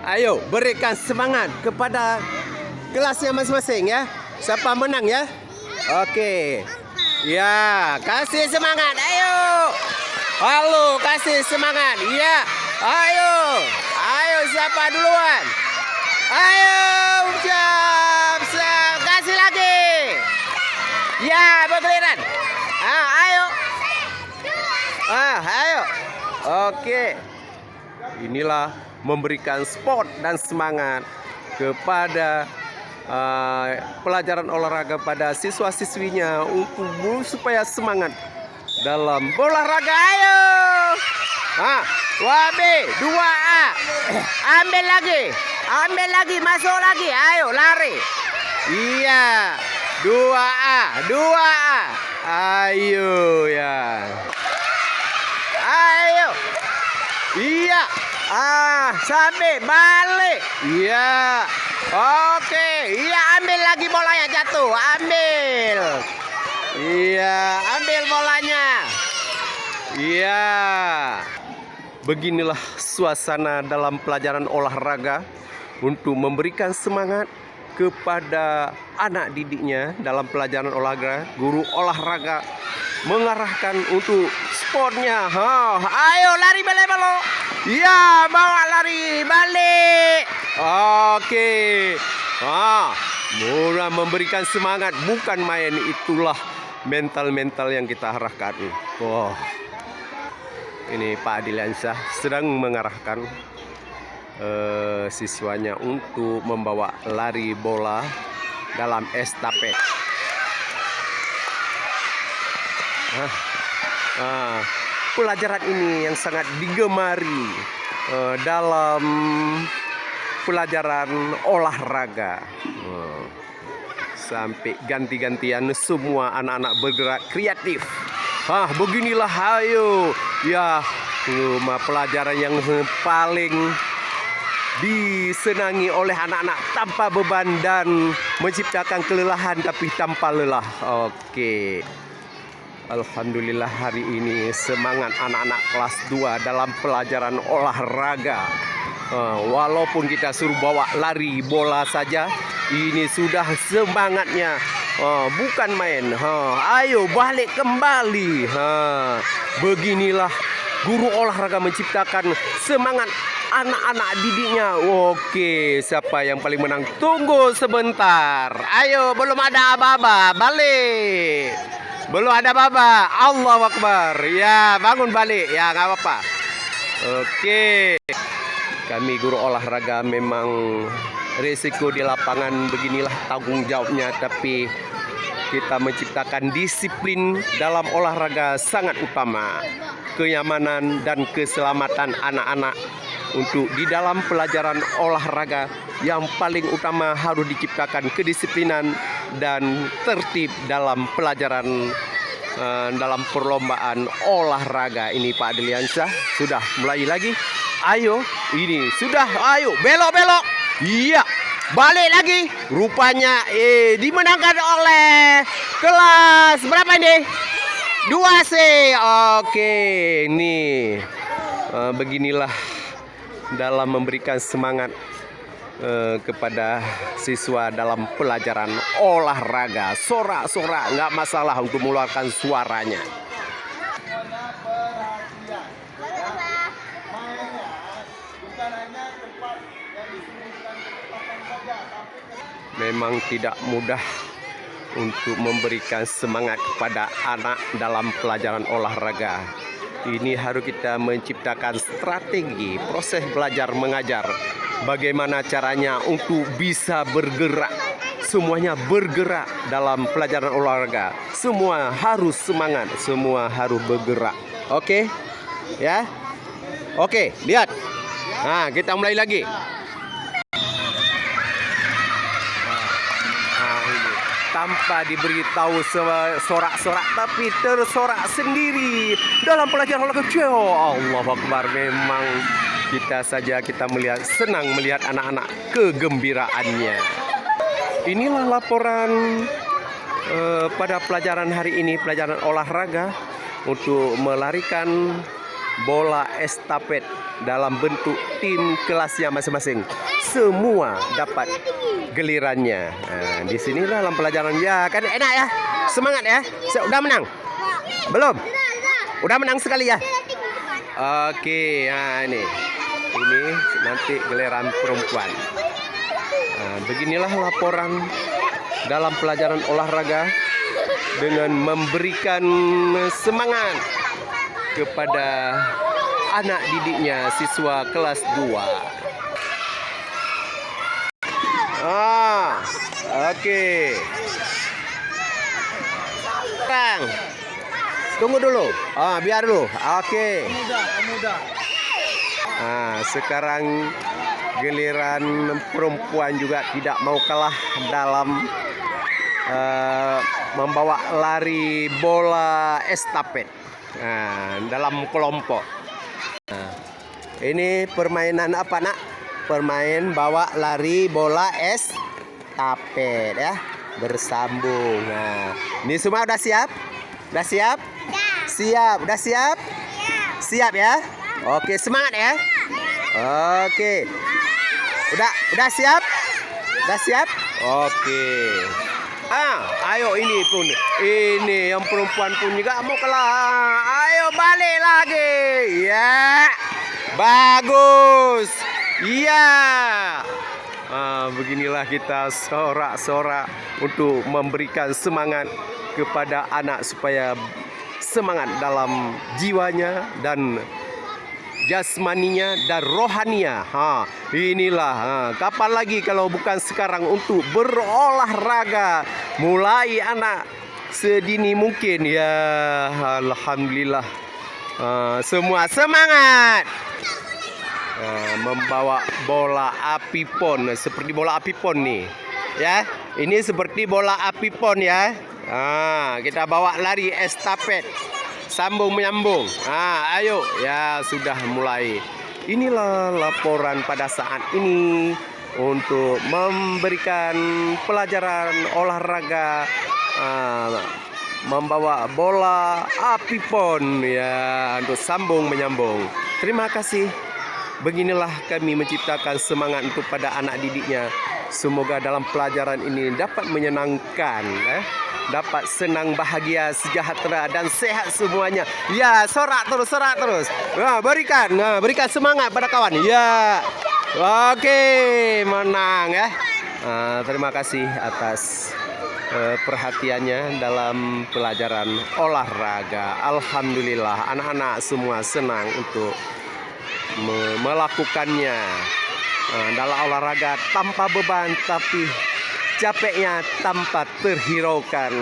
Ayo berikan semangat kepada kelasnya masing-masing ya. Siapa menang ya? Oke. Ya, kasih semangat. Ayo. Halo, kasih semangat. Ya. Ayo. Ayo siapa duluan? Ayo, siap. Kasih lagi. Ya, bergiliran. Ayo. Ayo. Oke. Inilah memberikan sport dan semangat kepada pelajaran olahraga pada siswa-siswinya untuk supaya semangat dalam berolahraga. Ayo. 2B, 2A. Ambil lagi, masuk lagi. Ayo lari. Iya. 2A. Ayo ya. Ayo. Iya. Sampai balik. Iya. Oke. Iya, ambil lagi bolanya jatuh. Ambil. Iya, ambil bolanya. Iya. Beginilah suasana dalam pelajaran olahraga untuk memberikan semangat kepada anak didiknya dalam pelajaran olahraga. Guru olahraga mengarahkan untuk sportnya. Ayo lari balik. Ya, bawa lari balik. Oke. Mulai memberikan semangat, bukan main. Itulah mental yang kita arahkan. Ini Pak Adiliansyah sedang mengarahkan siswanya untuk membawa lari bola dalam estafet. Pelajaran ini yang sangat digemari dalam pelajaran olahraga. Sampai ganti-gantian semua anak-anak bergerak kreatif. Beginilah ayo. Ya, pelajaran yang paling disenangi oleh anak-anak tanpa beban dan menciptakan kelelahan tapi tanpa lelah. Oke. Alhamdulillah hari ini semangat anak-anak kelas 2 dalam pelajaran olahraga. Walaupun kita suruh bawa lari bola saja, ini sudah semangatnya. Bukan main. Ayo balik kembali. Beginilah guru olahraga menciptakan semangat anak-anak didiknya. Oke, siapa yang paling menang? Tunggu sebentar. Ayo, belum ada apa-apa. Balik. Belum ada apa-apa. Allahu Akbar. Ya, bangun balik. Ya, nggak apa-apa. Oke. Kami guru olahraga memang risiko di lapangan beginilah tanggung jawabnya. Tapi kita menciptakan disiplin dalam olahraga sangat utama. Kenyamanan dan keselamatan anak-anak untuk di dalam pelajaran olahraga yang paling utama harus diciptakan kedisiplinan dan tertib dalam pelajaran dalam perlombaan olahraga. Ini Pak Adiliansyah sudah mulai lagi. Ayo, ini sudah. Ayo belok. Iya, balik lagi. Rupanya dimenangkan oleh kelas berapa ini? 2C. Oke, nih beginilah dalam memberikan semangat kepada siswa dalam pelajaran olahraga. Sorak-sorak nggak masalah untuk mengeluarkan suaranya. Memang tidak mudah untuk memberikan semangat kepada anak dalam pelajaran olahraga. Ini harus kita menciptakan strategi proses belajar mengajar. Bagaimana caranya untuk bisa bergerak. Semuanya bergerak dalam pelajaran olahraga. Semua harus semangat, semua harus bergerak. Oke? Ya? Oke, lihat. Kita mulai lagi. Tanpa diberitahu sorak-sorak, tapi tersorak sendiri dalam pelajaran olahraga. Allah Akbar. Memang kita melihat, senang melihat anak-anak kegembiraannya. Inilah laporan pada pelajaran hari ini, pelajaran olahraga untuk melarikan bola estafet dalam bentuk tim kelasnya masing-masing. Semua dapat gilirannya. Nah, di sini dalam pelajaran ya kan enak ya. Semangat ya. Udah menang? Belum? Udah menang sekali ya? Oke, nah ini nanti giliran perempuan. Nah, beginilah laporan dalam pelajaran olahraga dengan memberikan semangat kepada anak didiknya siswa kelas 2. Oke. Sekarang tunggu dulu. Biar dulu. Oke. Sekarang giliran perempuan juga tidak mau kalah dalam membawa lari bola estafet dalam kelompok. Ini permainan apa nak? Permain bawa lari bola estafet ya, bersambung. Nah, ini semua udah siap? Udah siap? Siap. Udah siap? Siap ya? Oke, semangat ya. Oke. Udah siap? Udah siap? Oke. Ayo ini pun. Ini yang perempuan pun juga mau kalah. Ayo balik lagi. Ya. Bagus. Iya. Beginilah kita sorak-sorak untuk memberikan semangat kepada anak supaya semangat dalam jiwanya dan jasmaninya dan rohaninya. Inilah kapan lagi kalau bukan sekarang untuk berolahraga. Mulai anak sedini mungkin ya. Alhamdulillah. Semua semangat. Membawa bola api pon seperti bola api pon nih ya. Ini seperti bola api pon ya. Kita bawa lari estafet sambung menyambung. Ayo ya, sudah mulai. Inilah laporan pada saat ini untuk memberikan pelajaran olahraga membawa bola api pon ya, untuk sambung menyambung. Terima kasih. Beginilah kami menciptakan semangat untuk pada anak didiknya. Semoga dalam pelajaran ini dapat menyenangkan, dapat senang, bahagia, sejahtera dan sehat semuanya. Ya, sorak terus. Berikan semangat pada kawan. Ya. Oke, menang ya. Terima kasih atas perhatiannya dalam pelajaran olahraga. Alhamdulillah, anak-anak semua senang untuk melakukannya dalam olahraga tanpa beban, tapi capeknya tanpa terhiraukan.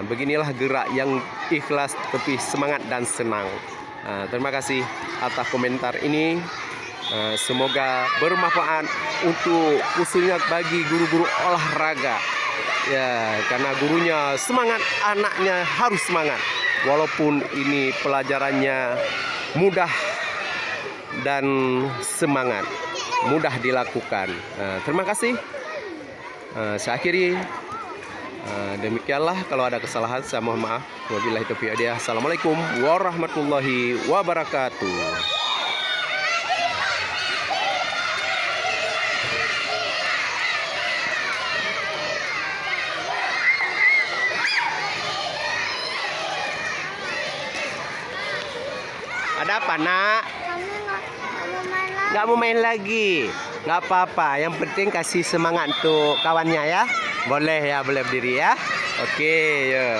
Beginilah gerak yang ikhlas tapi semangat dan senang. Terima kasih atas komentar ini. Semoga bermanfaat untuk khususnya bagi guru-guru olahraga ya, karena gurunya semangat, anaknya harus semangat walaupun ini pelajarannya mudah dan semangat, mudah dilakukan. Terima kasih. Saya akhiri. Demikianlah, kalau ada kesalahan saya mohon maaf. Wabillahi taufiq hidayah. Assalamualaikum warahmatullahi wabarakatuh. Ada apa nak? Nggak mau main lagi. Nggak apa-apa. Yang penting kasih semangat untuk kawannya ya. Boleh ya, boleh berdiri ya. Oke ya.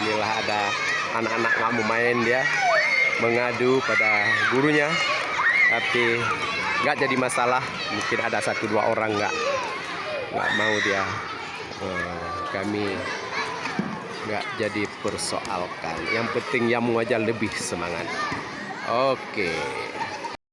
Inilah ada anak-anak nggak mau main, dia mengadu pada gurunya. Tapi nggak jadi masalah. Mungkin ada 1-2 orang nggak mau dia. Kami nggak jadi persoalkan. Yang penting yang mau aja lebih semangat. Oke.